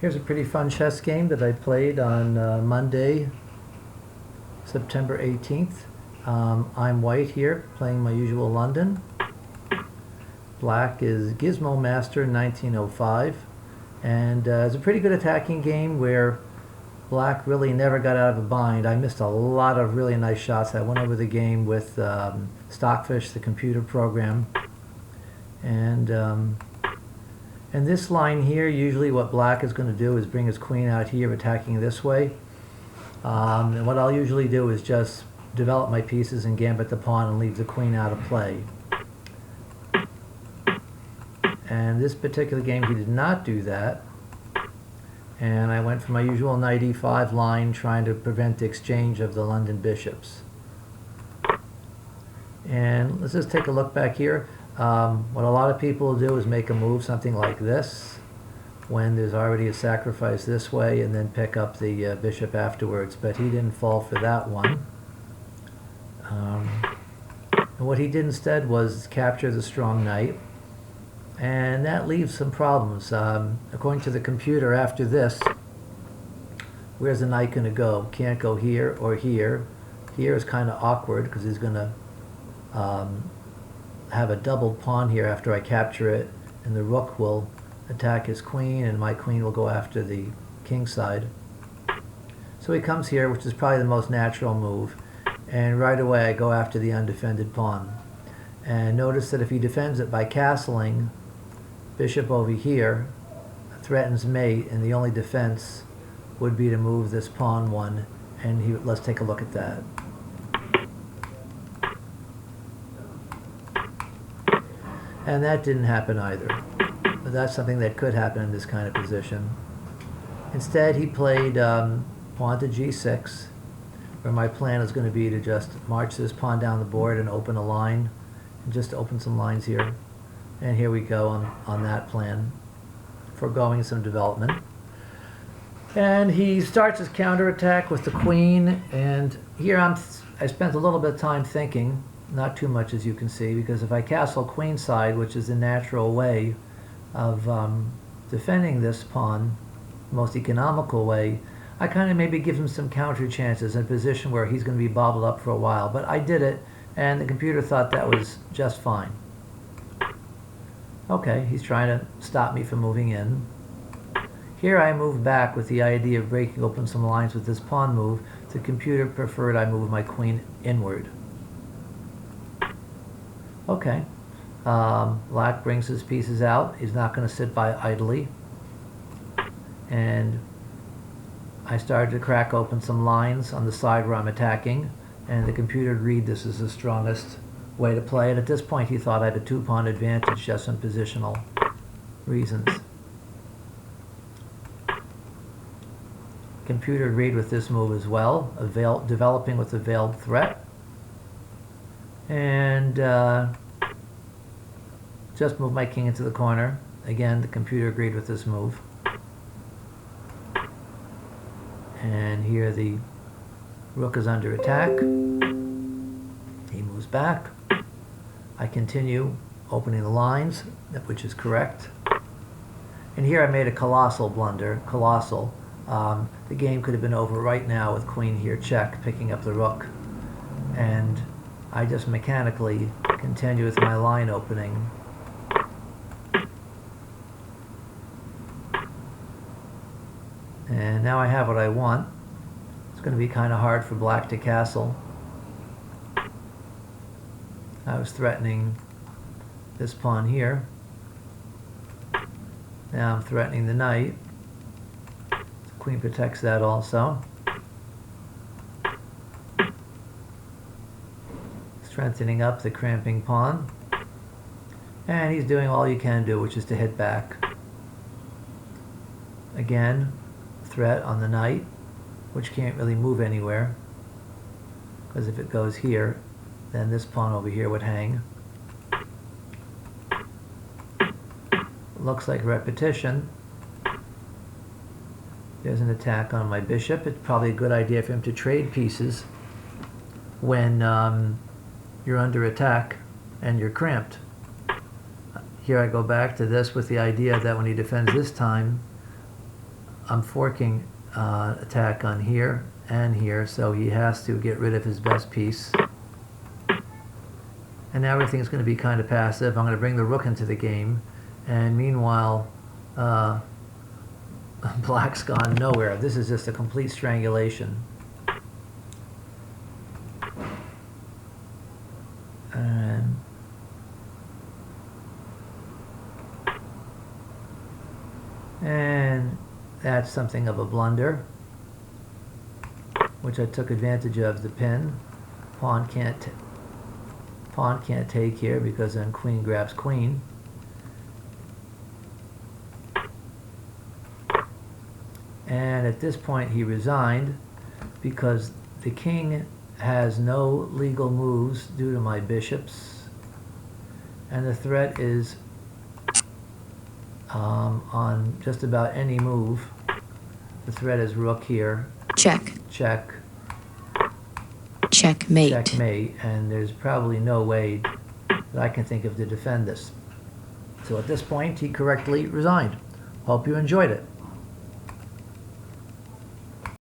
Here's a pretty fun chess game that I played on Monday, September 18th. I'm white here, playing my usual London. Black is Gizmomaster 1905. And it's a pretty good attacking game where black really never got out of a bind. I missed a lot of really nice shots. I went over the game with Stockfish, the computer program. And this line here, usually what black is going to do is bring his queen out here, attacking this way. And what I'll usually do is just develop my pieces and gambit the pawn and leave the queen out of play. And this particular game, he did not do that. And I went for my usual knight e5 line, trying to prevent the exchange of the London bishops. And let's just take a look back here. What a lot of people do is make a move something like this, when there's already a sacrifice this way, and then pick up the bishop afterwards. But he didn't fall for that one. And what he did instead was capture the strong knight. And that leaves some problems. According to the computer, after this, where's the knight going to go? Can't go here or here. Here is kind of awkward because he's going to have a doubled pawn here after I capture it, and the rook will attack his queen, and my queen will go after the king side. So he comes here, which is probably the most natural move, and right away I go after the undefended pawn. And notice that if he defends it by castling, bishop over here threatens mate, and the only defense would be to move this pawn one, and let's take a look at that. And that didn't happen either. But that's something that could happen in this kind of position. Instead, he played pawn to g6, where my plan is going to be to just march this pawn down the board and open a line, and just open some lines here. And here we go on that plan, foregoing some development. And he starts his counterattack with the queen, and here I spent a little bit of time thinking. Not too much, as you can see, because if I castle queenside, which is the natural way of defending this pawn, the most economical way, I kind of maybe give him some counter chances in a position where he's going to be bobbled up for a while. But I did it, and the computer thought that was just fine. Okay, he's trying to stop me from moving in. Here I move back with the idea of breaking open some lines with this pawn move. The computer preferred I move my queen inward. Okay, black brings his pieces out. He's not going to sit by idly. And I started to crack open some lines on the side where I'm attacking, and the computer agreed this is the strongest way to play. And at this point he thought I had a two-pawn advantage just from positional reasons. Computer agreed with this move as well, developing with a veiled threat. And just move my king into the corner. Again, the computer agreed with this move. And here the rook is under attack. He moves back. I continue opening the lines, which is correct. And here I made a colossal blunder. Colossal. The game could have been over right now with queen here check, picking up the rook. And I just mechanically continue with my line opening. And now I have what I want. It's going to be kind of hard for black to castle. I was threatening this pawn here. Now I'm threatening the knight. The queen protects that also. Strengthening up the cramping pawn. And he's doing all you can do, which is to hit back. Again, threat on the knight, which can't really move anywhere, because if it goes here, then this pawn over here would hang. Looks like repetition. There's an attack on my bishop. It's probably a good idea for him to trade pieces when you're under attack and you're cramped. Here I go back to this with the idea that when he defends this time, I'm forking attack on here and here, so he has to get rid of his best piece. And now everything's going to be kind of passive. I'm going to bring the rook into the game, and meanwhile, black's gone nowhere. This is just a complete strangulation. And that's something of a blunder, which I took advantage of the pin. Pawn can't take here because then queen grabs queen. And at this point he resigned because the king has no legal moves due to my bishops, and the threat is on just about any move. The threat is rook here. Check. Check. Checkmate. Checkmate, and there's probably no way that I can think of to defend this. So at this point, he correctly resigned. Hope you enjoyed it.